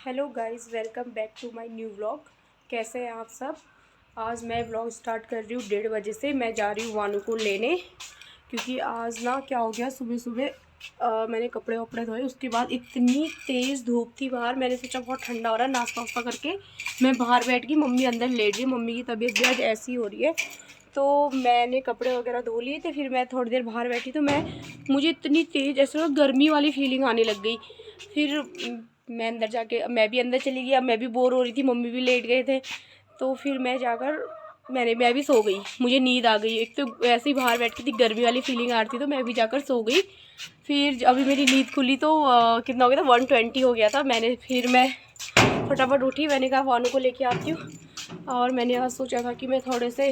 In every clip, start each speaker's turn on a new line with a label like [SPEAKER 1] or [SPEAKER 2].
[SPEAKER 1] Hello guys, welcome back to my new vlog. कैसे हैं आप सब। आज मैं व्लॉग स्टार्ट कर रही हूँ 1:30 बजे से। मैं जा रही हूँ वानू को लेने, क्योंकि आज ना क्या हो गया, सुबह सुबह मैंने कपड़े वपड़े धोए, उसके बाद इतनी तेज़ धूप थी बाहर। मैंने सोचा बहुत ठंडा हो रहा है, नाश्ता वास्ता करके मैं बाहर बैठ गई। मम्मी अंदर लेट गई, मम्मी की तबीयत भी आज ऐसी हो रही है। तो मैंने कपड़े वगैरह धो लिए थे, फिर मैं थोड़ी देर बाहर बैठी तो मुझे इतनी तेज़ ऐसे गर्मी वाली फीलिंग आने लग गई। फिर मैं अंदर जाके, मैं भी अंदर चली गई। अब मैं भी बोर हो रही थी, मम्मी भी लेट गए थे, तो फिर मैं जाकर मैं भी सो गई। मुझे नींद आ गई, एक तो ऐसे ही बाहर बैठ के थी, गर्मी वाली फीलिंग आ रही थी, तो मैं भी जाकर सो गई। फिर अभी मेरी नींद खुली तो कितना हो गया था, 120 हो गया था। फिर मैं फटाफट उठी, मैंने कहा वानू को लेके आती हूँ। और मैंने आज सोचा था कि मैं थोड़े से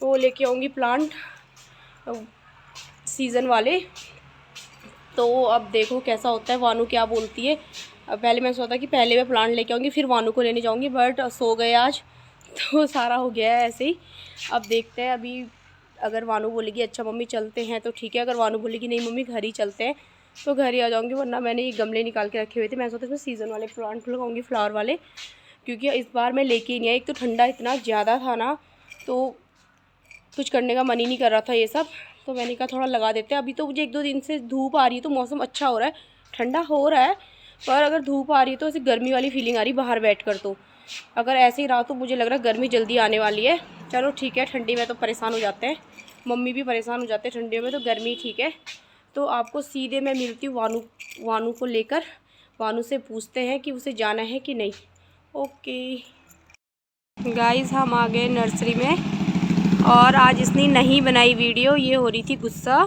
[SPEAKER 1] वो लेके आऊँगी प्लांट, सीज़न वाले। तो अब देखो कैसा होता है, वानू क्या बोलती है। पहले मैं सोचा कि पहले मैं प्लांट लेके आऊँगी, फिर वानू को लेने जाऊँगी, बट सो गए आज तो सारा हो गया है ऐसे ही। अब देखते हैं, अभी अगर वानू बोलेगी अच्छा मम्मी चलते हैं तो ठीक है, अगर वानू बोलेगी नहीं मम्मी घर ही चलते हैं तो घर ही आ जाऊँगी। वरना मैंने ये गमले निकाल के रखे हुए थे, मैं सोचा इसमें सीज़न वाले प्लांट लगाऊँगी, फ्लावर वाले, क्योंकि इस बार मैं लेके ही नहीं आई। एक तो ठंडा इतना ज़्यादा था ना, तो कुछ करने का मन ही नहीं कर रहा था ये सब। तो मैंने कहा थोड़ा लगा देते हैं। अभी तो मुझे 1-2 दिन से धूप आ रही है, तो मौसम अच्छा हो रहा है, ठंडा हो रहा है, पर अगर धूप आ रही है तो ऐसे गर्मी वाली फीलिंग आ रही बाहर बैठकर। तो अगर ऐसे ही रहा तो मुझे लग रहा है गर्मी जल्दी आने वाली है। चलो ठीक है, ठंडी में तो परेशान हो जाते हैं, मम्मी भी परेशान हो जाते हैं ठंडियों में, तो गर्मी ठीक है। तो आपको सीधे मैं मिलती हूँ वानू को लेकर। वानू से पूछते हैं कि उसे जाना है कि नहीं। ओके गाइस, हम आ गए नर्सरी में, और आज इसने नहीं बनाई वीडियो, ये हो रही थी गुस्सा।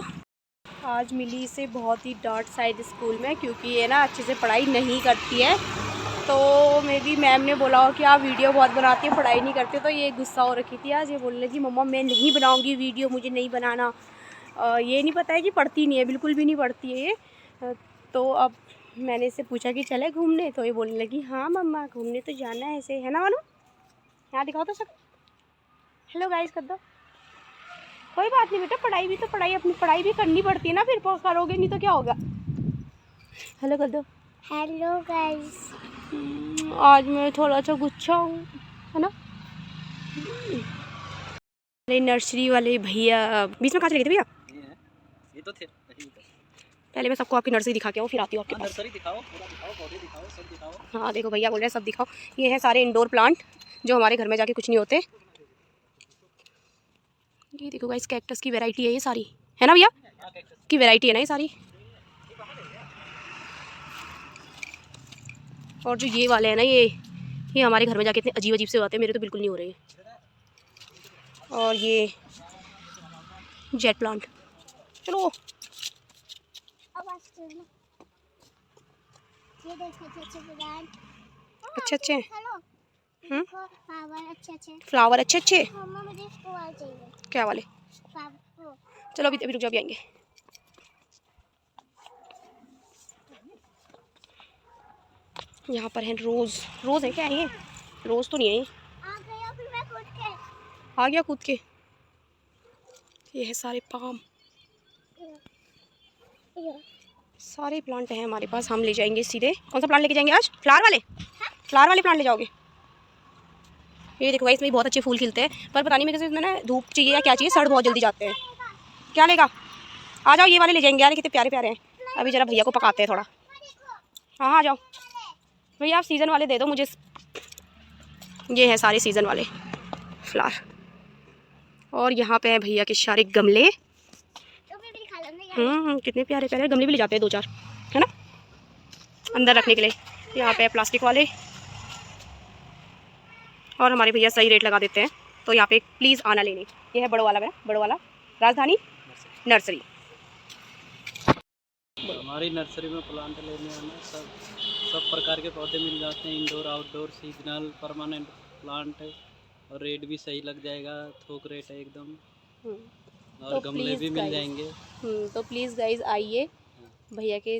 [SPEAKER 1] आज मिली इसे बहुत ही डांट शायद स्कूल में, क्योंकि ये ना अच्छे से पढ़ाई नहीं करती है। तो मे बी मैम ने बोला हो कि आप वीडियो बहुत बनाती है, पढ़ाई नहीं करते, तो ये गुस्सा हो रखी थी आज। ये बोलने लगी मम्मा मैं नहीं बनाऊंगी वीडियो, मुझे नहीं बनाना। ये नहीं पता है कि पढ़ती नहीं है, बिल्कुल भी नहीं पढ़ती है ये। तो अब मैंने इससे पूछा कि चले घूमने, तो ये बोलने लगी हाँ मम्मा घूमने तो जाना है, ऐसे है ना मानो। यहाँ दिखाओ तो सब। हेलो गाइस कर दो। कोई बात नहीं बेटा, पढ़ाई भी तो पढ़ाई, अपनी पढ़ाई भी करनी पड़ती है ना, फिर करोगे नहीं तो क्या होगा। हेलो कर दो। Hello guys. आज मैं थोड़ा सा गुस्सा हूँ, है ना। नर्सरी वाले भैया बीच में कहाँ चले गए थे भैया। ये तो थे। पहले मैं सबको आपकी नर्सरी दिखा के आऊँ, फिर आती हूँ आपके पास। नर्सरी दिखाओ, पूरा दिखाओ, पौधे दिखाओ, सब दिखाओ। हाँ देखो भैया बोल रहे हैं सब दिखाओ। ये है सारे इंडोर प्लांट जो हमारे घर में जाके कुछ नहीं होते। ये देखो गाइस, कैक्टस की वैरायटी है ये सारी, है ना भैया, की वैरायटी है ना ये सारी। और जो ये वाले हैं ना, ये हमारे घर में जाके इतने अजीब अजीब से होते हैं, मेरे तो बिल्कुल नहीं हो रहे। और ये जेट प्लांट, चलो अच्छे अच्छे फ्लावर अच्छे अच्छे। क्या वाले? चलो अभी अभी रुक जाओ, अभी आएंगे। यहाँ पर है रोज। रोज है क्या ये? रोज तो नहीं है ये। आ गया कूद के। ये है सारे पाम, सारे प्लांट हैं हमारे पास, हम ले जाएंगे सीधे। कौन सा प्लांट लेके जाएंगे आज? फ्लावर वाले? फ्लावर वाले प्लांट ले जाओगे? ये देखो इसमें बहुत अच्छे फूल खिलते हैं, पर पता नहीं मेरे इसमें ना धूप चाहिए या क्या चाहिए, सड़ बहुत जल्दी जाते हैं। क्या लेगा? आ जाओ, ये वाले ले जाएंगे यार, कितने प्यारे प्यारे हैं। अभी जरा भैया को पकाते हैं थोड़ा। हाँ आ जाओ भैया, आप सीज़न वाले दे दो मुझे। ये है सारे सीज़न वाले फ्लावर। और यहाँ पे है भैया के सारे गमले। कितने प्यारे प्यारे गमले भी ले जाते हैं 2-4, है ना, अंदर रखने के लिए। यहाँ पे है प्लास्टिक वाले, और हमारे भैया सही रेट लगा देते हैं, तो यहाँ पे प्लीज़ आना लेने। ये है बड़ो वाला, है बड़ो वाला राजधानी नर्सरी।
[SPEAKER 2] हमारी नर्सरी में प्लांट लेने आना, सब प्रकार के पौधे मिल जाते हैं, indoor outdoor seasonal permanent plant है, और रेट भी सही लग जाएगा, थोक रेट है एकदम। और तो गमले भी मिल जाएंगे।
[SPEAKER 1] तो प्लीज़ गाइज आइए भैया के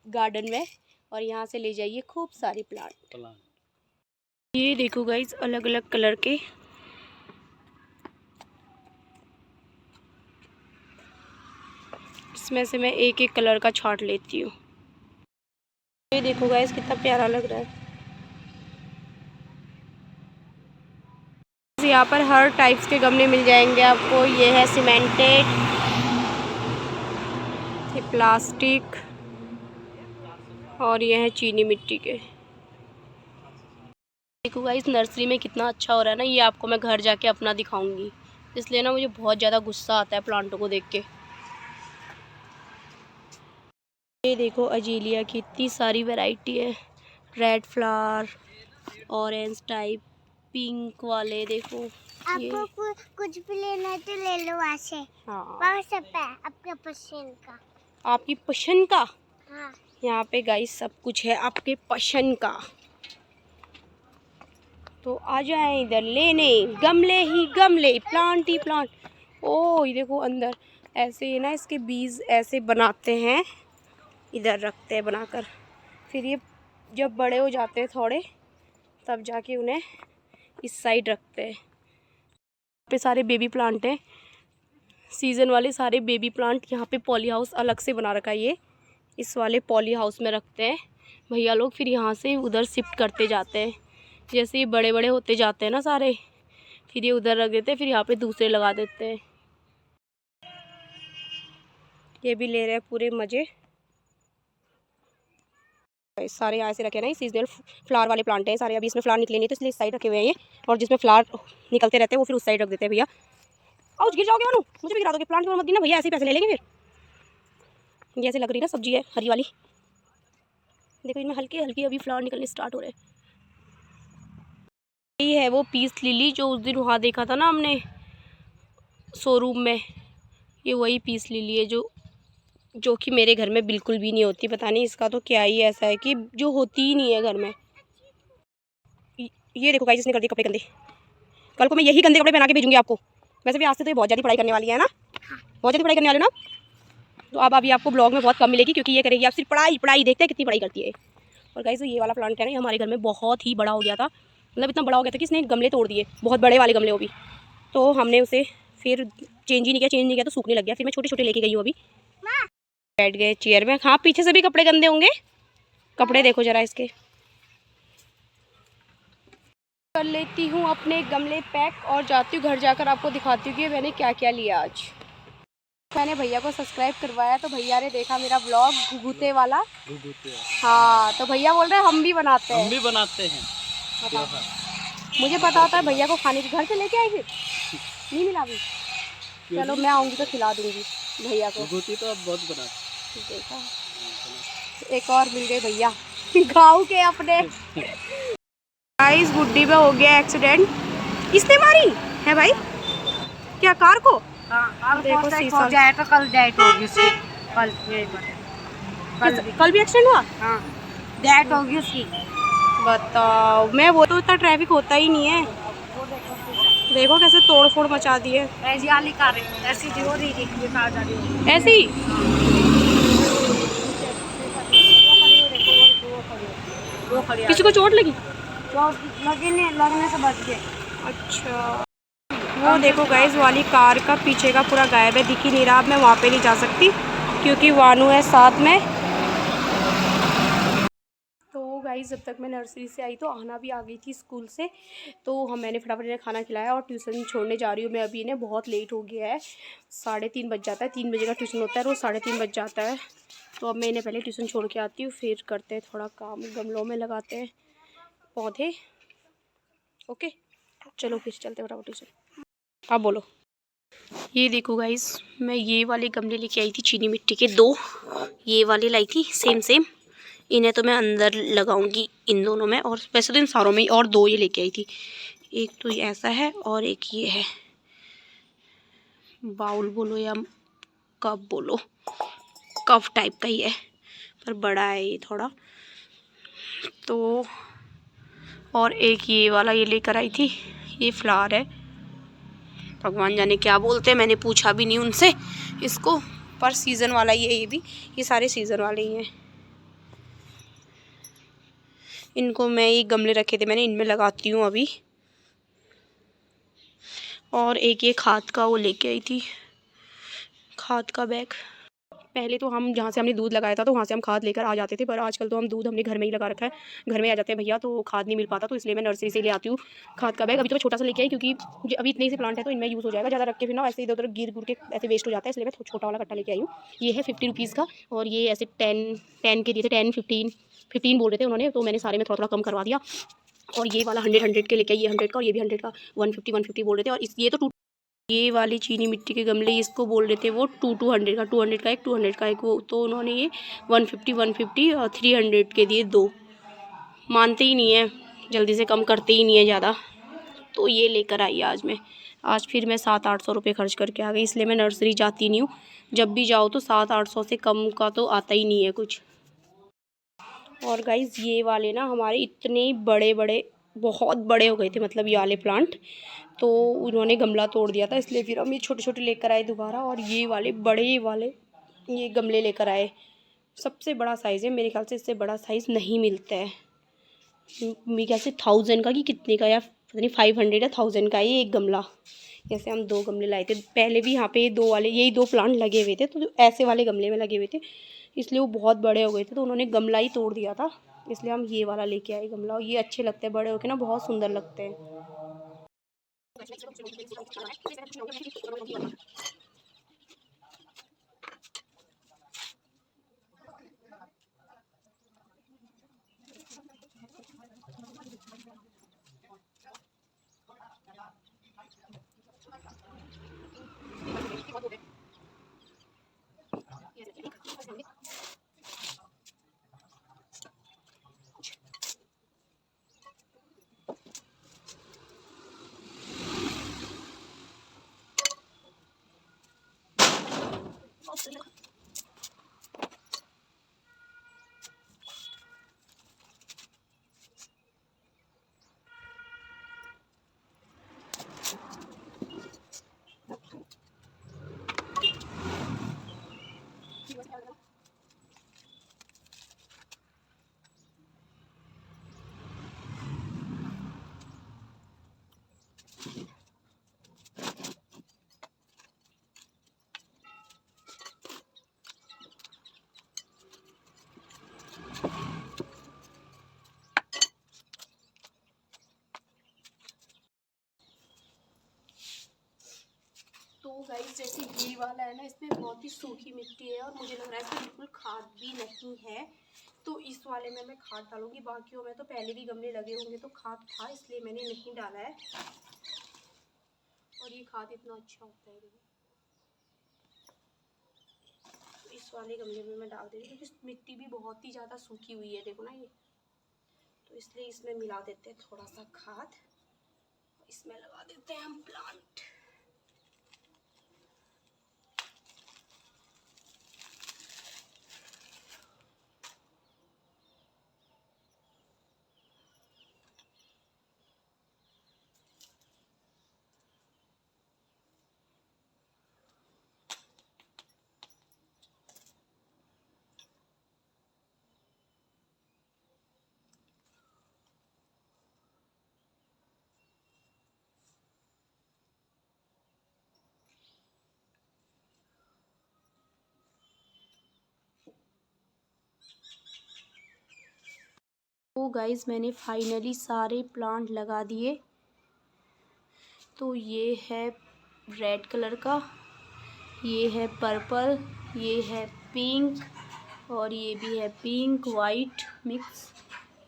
[SPEAKER 1] गार्डन में, और यहाँ से ले जाइए खूब सारी प्लांट। ये देखो गाइज अलग अलग कलर के, इसमें से मैं एक एक कलर का छांट लेती हूँ। ये देखो गाइज कितना प्यारा लग रहा है। यहाँ पर हर टाइप्स के गमले मिल जाएंगे आपको। ये है सीमेंटेड, ये प्लास्टिक और ये है चीनी मिट्टी के। देखो गाइस नर्सरी में कितना अच्छा हो रहा है ना। ये आपको मैं घर जाके अपना दिखाऊंगी, इसलिए ना मुझे बहुत ज़्यादा गुस्सा आता है प्लांटों को देख के। ये देखो अजीलिया की इतनी सारी वैरायटी है, red flower, orange type, pink वाले। देखो
[SPEAKER 3] आपको कुछ भी लेना है तो ले लो वहाँ से।
[SPEAKER 1] हाँ,
[SPEAKER 3] वहाँ सब है आपके पसंद का।
[SPEAKER 1] आपकी पसंद का।
[SPEAKER 3] हाँ।
[SPEAKER 1] यहाँ पे गाइस सब कुछ है आपके पसंद का, तो आ जाए इधर लेने। गमले ही गमले, प्लांट ही प्लांट। ओ ये देखो अंदर ऐसे ही ना, इसके बीज ऐसे बनाते हैं, इधर रखते हैं बनाकर, फिर ये जब बड़े हो जाते हैं थोड़े तब जाके उन्हें इस साइड रखते हैं। यहाँ पे सारे बेबी प्लांट हैं, सीज़न वाले सारे बेबी प्लांट। यहाँ पे पॉली हाउस अलग से बना रखा है, ये इस वाले पॉली हाउस में रखते हैं भैया लोग, फिर यहाँ से उधर शिफ्ट करते जाते हैं। जैसे ये बड़े बड़े होते जाते हैं ना सारे, फिर ये उधर रख देते हैं, फिर यहाँ पे दूसरे लगा देते हैं। ये भी ले रहे हैं पूरे मज़े। सारे यहाँ से रखे ना, ये सीजनल फ्लावर वाले प्लांट हैं सारे। अभी इसमें फ्लावर निकले नहीं तो इसलिए इस साइड रखे हुए हैं ये, और जिसमें फ्लावर निकलते रहते हैं वो फिर उस साइड रख देते हैं भैया। और गिर जाओगे मानो, मुझे भी गिरा दोगे। प्लांट को मत देना भैया, ऐसे ही पैसे ले लेंगे फिर। ये ऐसे लग रही ना सब्जी है हरी वाली, देखो इनमें हल्के हल्के अभी फ्लावर निकलने स्टार्ट हो रहे हैं। ये है वो पीस लिली जो उस दिन वहाँ देखा था ना हमने शोरूम में, ये वही पीस लिली है जो कि मेरे घर में बिल्कुल भी नहीं होती। पता नहीं इसका तो क्या ही ऐसा है कि जो होती ही नहीं है घर में। ये देखो गाइस इसने कर दिए कपड़े गंदे। कल को मैं यही गंदे कपड़े पहना के भेजूंगी आपको। वैसे भी आज से तो ये बहुत ज़्यादा पढ़ाई करने वाली है ना, बहुत ज़्यादा पढ़ाई करने वाले ना। तो अब अभी आपको ब्लॉग में बहुत कम मिलेगी, क्योंकि ये करेगी आप सिर्फ पढ़ाई पढ़ाई। देखते हैं कितनी पढ़ाई करती है। और गाइस ये वाला प्लांट है ना, हमारे घर में बहुत ही बड़ा हो गया था, मतलब इतना बड़ा हो गया था कि इसने गमले तोड़ दिए, बहुत बड़े वाले गमले वो भी। तो हमने उसे फिर चेंज नहीं किया तो सूखने लग गया। फिर मैं छोटे छोटे लेके गई हूँ अभी। बैठ गए चेयर में। हाँ पीछे से भी कपड़े गंदे होंगे, कपड़े देखो जरा इसके। कर लेती हूँ अपने गमले पैक और जाती हूँ घर, जाकर आपको दिखाती हूँ कि मैंने क्या क्या लिया आज। मैंने भैया को सब्सक्राइब करवाया तो भैया ने देखा मेरा ब्लॉग घुघुते वाला। हाँ तो भैया बोल रहे हैं हम भी बनाते हैं।
[SPEAKER 2] हम भी बनाते हैं।
[SPEAKER 1] मुझे पता होता है भैया को खाने के घर से लेके आई, फिर नहीं मिला अभी। चलो मैं आऊँगी तो खिला दूँगी भैया को।
[SPEAKER 2] घुघुती तो अब बहुत बनाते।
[SPEAKER 1] देखा, एक और मिल गए भैया गाँव के अपने। गाइस गुड्डी में हो गया एक्सीडेंट, इसने मारी है भाई क्या कार को?
[SPEAKER 3] हाँ,
[SPEAKER 1] देखो
[SPEAKER 3] हो जाए तो कल डेट होगी उसकी।
[SPEAKER 1] कल भी एक्सीडेंट हुआ?
[SPEAKER 3] हाँ डेट होगी उसकी।
[SPEAKER 1] बताओ, मैं वो तो इतना ट्रैफिक होता ही नहीं है। देखो कैसे तोड़ फोड़ मचा दी है।
[SPEAKER 3] ऐसी हो रही थी
[SPEAKER 1] ऐसी किसी को चोट लगी?
[SPEAKER 3] लगने से बच गए।
[SPEAKER 1] अच्छा वो देखो गाइस वाली कार का पीछे का पूरा गायब है, दिख ही नहीं रहा। अब मैं वहाँ पे नहीं जा सकती क्योंकि वानू है साथ में। तो गाइस जब तक मैं नर्सरी से आई तो आना भी आ गई थी स्कूल से, तो मैंने फटाफट इन्हें खाना खिलाया और ट्यूशन छोड़ने जा रही हूँ मैं अभी। इन्हें बहुत लेट हो गया है, 3:30 बज जाता है। 3 बजे का ट्यूशन होता है, रोज़ 3:30 बज जाता है। तो अब मैं इन्हें पहले ट्यूशन छोड़ के आती हूँ, फिर करते हैं थोड़ा काम, गमलों में लगाते हैं पौधे। ओके चलो फिर चलते फटाफट ट्यूशन। आप बोलो। ये देखो गाइस मैं ये वाले गमले लेके आई थी चीनी मिट्टी के 2, ये वाले लाई थी सेम। इन्हें तो मैं अंदर लगाऊंगी इन दोनों में, और वैसे तो इन सारों में ही। और 2 ये लेके आई थी, एक तो ये ऐसा है और एक ये है। बाउल बोलो या कप बोलो, कप टाइप का ही है पर बड़ा है ये थोड़ा। तो और एक ये वाला ये लेकर आई थी, ये फ्लावर है, भगवान जाने क्या बोलते हैं, मैंने पूछा भी नहीं उनसे इसको, पर सीज़न वाला ही है ये भी। ये सारे सीज़न वाले ही हैं। इनको मैं ये गमले रखे थे मैंने, इनमें लगाती हूँ अभी। और एक ये खाद का वो लेके आई थी, खाद का बैग। पहले तो हम जहाँ से हमने दूध लगाया था तो वहाँ से हम खाद लेकर आ जाते थे, पर आजकल तो हम दूध हमने घर में ही लगा रखा है, घर में आ जाते हैं भैया, तो खाद नहीं मिल पाता, तो इसलिए मैं नर्सरी से ले आती हूँ खाद का बैग। अभी तो मैं छोटा सा लेके आई क्योंकि मुझे अभी इतने से प्लांट है तो इनमें यूज़ हो जाएगा, ज़्यादा रख के फिर ना ऐसे इधर उधर गिर गुर के ऐसे वेस्ट हो जाता है, इसलिए मैं छोटा वाला कट्टा लेके आई हूँ। ये है 50 रुपीज़ का, और ये ऐसे 10 के दिए थे, 15 बोल रहे थे उन्होंने, तो मैंने सारे में थोड़ा थोड़ा कम करवा दिया। और ये वाला 100 के लेके आई, ये 100 का, और ये भी 100 का, 150 बोल रहे थे। और ये तो ये वाली चीनी मिट्टी के गमले इसको बोल रहे थे वो 200 का, 200 का एक, 200 का एक, वो तो उन्होंने ये 150 और 300 के दिए 2। मानते ही नहीं है, जल्दी से कम करते ही नहीं है ज़्यादा, तो ये लेकर आई आज फिर मैं 700-800 रुपये खर्च करके आ गई, इसलिए मैं नर्सरी जाती नहीं हूँ। जब भी जाओ तो 700-800 से कम का तो आता ही नहीं है कुछ। और गाइज़ ये वाले ना हमारे इतने बड़े बड़े, बहुत बड़े हो गए थे, मतलब ये वाले प्लांट, तो उन्होंने गमला तोड़ दिया था, इसलिए फिर हम ये छोटे छोटे लेकर आए दोबारा, और ये वाले बड़े वाले ये गमले लेकर आए। सबसे बड़ा साइज़ है मेरे ख्याल से, इससे बड़ा साइज़ नहीं मिलता है मेरे ख्याल से 1000 का कि कितने का, या पता नहीं 500 या 1000 का ये एक गमला। जैसे हम 2 गमले लाए थे पहले भी, यहाँ पे 2 वाले यही 2 प्लांट लगे हुए थे, तो ऐसे वाले गमले में लगे हुए थे, इसलिए वो बहुत बड़े हो गए थे, तो उन्होंने गमला ही तोड़ दिया था, इसलिए हम ये वाला लेके आए गमला। और ये अच्छे लगते हैं, बड़े होके ना बहुत सुंदर लगते हैं। तो गाइस जैसे ये वाला है ना, इसमें बहुत ही सूखी मिट्टी है, और मुझे लग रहा है इसमें बिल्कुल खाद भी नहीं है, तो इस वाले में मैं खाद डालूंगी। बाकियों में तो पहले भी गमले लगे होंगे तो खाद था, इसलिए मैंने नहीं डाला है। और ये खाद इतना अच्छा होता है, देखो इस वाले गमले में मैं डाल दे रही हूँ, क्योंकि मिट्टी भी बहुत ही ज़्यादा सूखी हुई है, देखो ना ये, तो इसलिए इसमें मिला देते हैं थोड़ा सा खाद, इसमें लगा देते हैं हम प्लांट। तो गाइज़ मैंने फाइनली सारे प्लांट लगा दिए। तो ये है रेड कलर का, ये है पर्पल, ये है पिंक, और ये भी है पिंक वाइट मिक्स,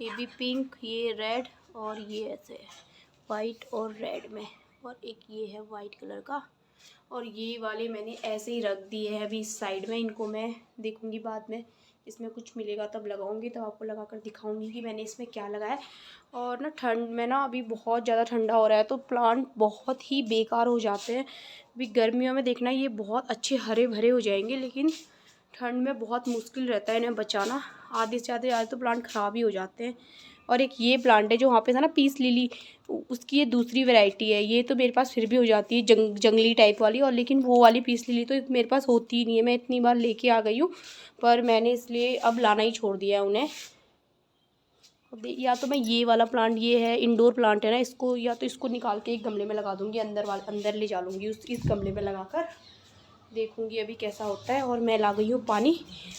[SPEAKER 1] ये भी पिंक, ये रेड, और ये ऐसे वाइट और रेड में, और एक ये है वाइट कलर का। और ये वाले मैंने ऐसे ही रख दिए हैं अभी इस साइड में, इनको मैं देखूंगी बाद में, इसमें कुछ मिलेगा तब लगाऊंगी, तब आपको लगा कर दिखाऊंगी कि मैंने इसमें क्या लगाया। और ना ठंड में ना अभी बहुत ज़्यादा ठंडा हो रहा है, तो प्लांट बहुत ही बेकार हो जाते हैं। अभी गर्मियों में देखना ये बहुत अच्छे हरे भरे हो जाएंगे, लेकिन ठंड में बहुत मुश्किल रहता है इन्हें बचाना, आधे से ज़्यादा तो प्लांट ख़राब ही हो जाते हैं। और एक ये प्लांट है जो वहाँ पे था ना पीस लिली, उसकी ये दूसरी वैरायटी है, ये तो मेरे पास फिर भी हो जाती है जंगली टाइप वाली, और लेकिन वो वाली पीस लिली तो मेरे पास होती ही नहीं है। मैं इतनी बार लेके आ गई हूँ, पर मैंने इसलिए अब लाना ही छोड़ दिया है उन्हें। या तो मैं ये वाला प्लांट, ये है इंडोर प्लांट है ना, इसको या तो इसको निकाल के एक गमले में लगा दूँगी, अंदर ले जा लूँगी इस गमले में लगा कर, देखूंगी अभी कैसा होता है। और मैं ला गई हूँ पानी,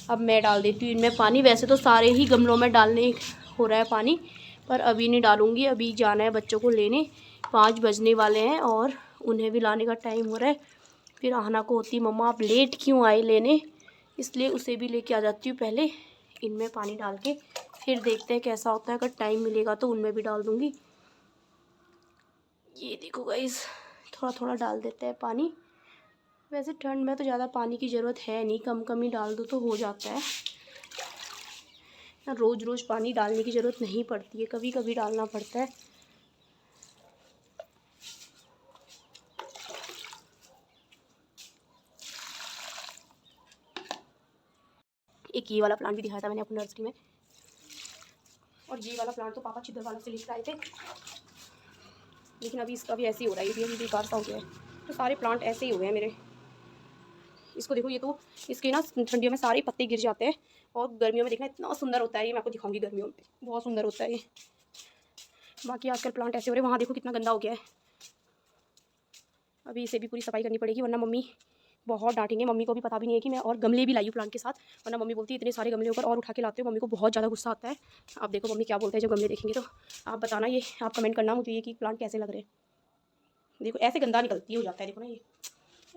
[SPEAKER 1] अब मैं डाल देती हूँ इनमें पानी। वैसे तो सारे ही गमलों में डालने हो रहा है पानी, पर अभी नहीं डालूंगी। अभी जाना है बच्चों को लेने, 5 बजने वाले हैं और उन्हें भी लाने का टाइम हो रहा है। फिर आहना को होती मम्मा आप लेट क्यों आए लेने, इसलिए उसे भी लेके आ जाती हूँ पहले इनमें पानी डाल के। फिर देखते हैं कैसा होता है, अगर टाइम मिलेगा तो उनमें भी डाल दूँगी। ये देखो गाइस, थोड़ा थोड़ा डाल देते हैं पानी। वैसे ठंड में तो ज़्यादा पानी की ज़रूरत है नहीं, कम कम ही डाल दो तो हो जाता है। रोज़ रोज़ पानी डालने की ज़रूरत नहीं पड़ती है, कभी कभी डालना पड़ता है। एक ये वाला प्लांट भी दिखाया था मैंने आपको नर्सरी में, और ये वाला प्लांट तो पापा चिदर वालों से लेकर आए थे, लेकिन अभी इसका भी ऐसे ही हो रहा है, ये भी अभी बेकार सा हो गया है। तो सारे प्लांट ऐसे ही हो गए हैं मेरे। इसको देखो, ये तो इसके ना ठंडियों में सारे पत्ते गिर जाते हैं और गर्मियों में देखना इतना सुंदर होता है। ये मैं आपको दिखाऊंगी, गर्मियों में बहुत सुंदर होता है ये। बाकी आजकल प्लांट ऐसे हो रहे हैं। वहाँ देखो कितना गंदा हो गया है। अभी इसे भी पूरी सफाई करनी पड़ेगी, वरना मम्मी बहुत डांटेंगे। मम्मी को भी पता भी नहीं है कि मैं और गमले भी लाई हूँ प्लांट के साथ, वरना मम्मी बोलती है इतने सारे गमले ऊपर और उठा के लाते हो। मम्मी को बहुत ज़्यादा गुस्सा आता है। आप देखो मम्मी क्या बोलते हैं जब गमले देखेंगे तो। आप बताना, ये आप कमेंट करना मुझे ये कि प्लांट कैसे लग रहे हैं। देखो ऐसे गंदा निकलती हो जाता है, देखो ना ये।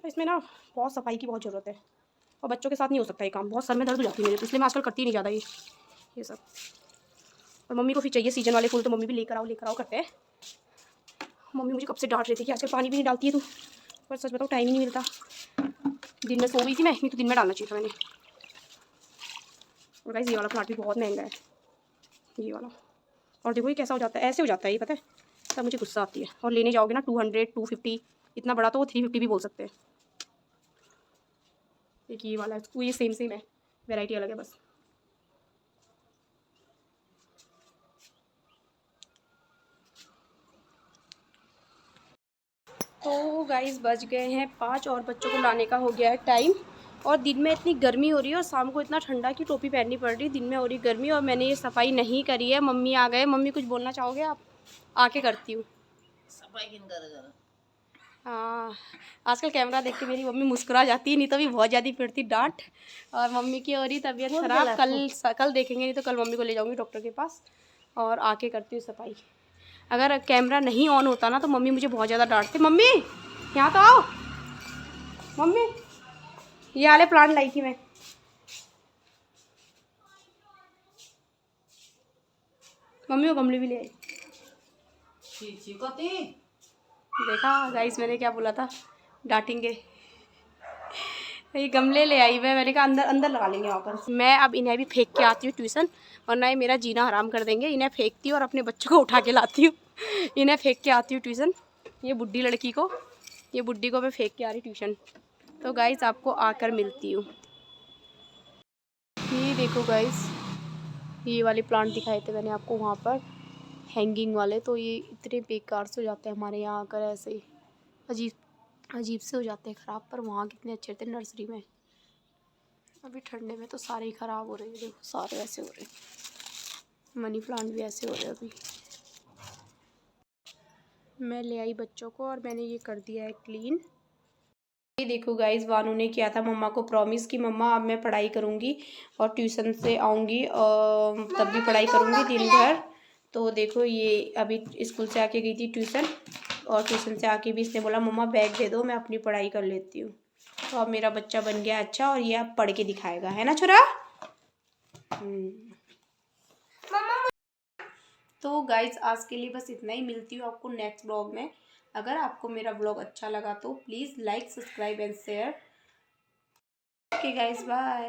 [SPEAKER 1] इसमें ना बहुत सफाई की बहुत ज़रूरत है, और बच्चों के साथ नहीं हो सकता ये काम, बहुत सर में दर्द हो जाती है मेरे, तो इसलिए मैं आजकल करती नहीं ज़्यादा ये सब। और मम्मी को फिर चाहिए सीजन वाले फूल, तो मम्मी भी लेकर आओ करते हैं। मम्मी मुझे कब से डांट रही थी कि आजकल पानी भी नहीं डालती है तू, पर सच बताओ टाइम ही नहीं मिलता। दिन में सो गई थी मैं, नहीं तो दिन में डालना चाहिए था मैंने। और गाइस ये वाला प्लांट भी बहुत महंगा है, ये वाला। और देखो ये कैसा हो जाता है, ऐसे हो जाता है ये, पता है। तब मुझे गुस्सा आती है। और लेने जाओगे ना 200 250, इतना बड़ा तो वो 350 भी बोल सकते हैं। एक ये वाला है, ये सेम है, वैरायटी अलग है बस। तो गाइस बज गए हैं 5 और बच्चों को लाने का हो गया है टाइम। और दिन में इतनी गर्मी हो रही है और शाम को इतना ठंडा की टोपी पहननी पड़ रही है। दिन में हो रही गर्मी और मैंने ये सफाई नहीं करी है। मम्मी आ गए, मम्मी कुछ बोलना चाहोगे आप? आके करती हूँ
[SPEAKER 4] सफाई किन करेगा।
[SPEAKER 1] हाँ, आजकल कैमरा देख के मेरी मम्मी मुस्कुरा जाती है, नहीं तो भी बहुत ज़्यादा फिरती डांट। और मम्मी की हो रही तबीयत ख़राब, कल देखेंगे, नहीं तो कल मम्मी को ले जाऊँगी डॉक्टर के पास और आके करती हूँ सफाई। अगर कैमरा नहीं ऑन होता ना तो मम्मी मुझे बहुत ज़्यादा डांटती। मम्मी यहाँ तो आओ, मम्मी ये वाले प्लांट लाई थी मैं। मम्मी वो गमले भी ले आई। देखा गाइस, मैंने क्या बोला था, डांटेंगे। ये गमले ले आई मैंने कहा अंदर अंदर लगा लेंगे वहाँ पर। मैं अब इन्हें भी फेंक के आती हूँ ट्यूशन, वरना ये मेरा जीना हराम कर देंगे। इन्हें फेंकती हूँ और अपने बच्चों को उठा के लाती हूँ। इन्हें फेंक के आती हूँ ट्यूशन, ये बुड्ढी लड़की को, ये बुड्ढी को मैं फेंक के आ रही ट्यूशन। तो गाइस आपको आकर मिलती हूँ। ये देखो गाइस, ये वाले प्लांट दिखाए थे मैंने आपको वहाँ पर, हैंगिंग वाले। तो ये इतने बेकार से हो जाते हैं हमारे यहाँ आकर, ऐसे ही अजीब से हो जाते हैं ख़राब। पर वहाँ कितने अच्छे थे नर्सरी में। अभी ठंडे में तो सारे ही ख़राब हो रहे हैं, देखो सारे ऐसे हो रहे हैं। मनी प्लांट भी ऐसे हो रहे हैं अभी। मैं ले आई बच्चों को और मैंने ये कर दिया है क्लीन। ये देखो गाइस, वानू ने किया था मम्मा को प्रॉमिस कि मम्मा अब मैं पढ़ाई करूँगी और ट्यूशन से आऊँगी और तब भी पढ़ाई करूँगी दिन भर। तो देखो ये अभी स्कूल से आके गई थी ट्यूशन, और ट्यूशन से आके भी इसने बोला मम्मा बैग दे दो, मैं अपनी पढ़ाई कर लेती हूँ। तो अब मेरा बच्चा बन गया अच्छा, और ये अब पढ़ के दिखाएगा, है ना छोरा। तो गाइज आज के लिए बस इतना ही, मिलती हूँ आपको नेक्स्ट ब्लॉग में। अगर आपको मेरा ब्लॉग अच्छा लगा तो please like, subscribe and share. Okay guys, bye.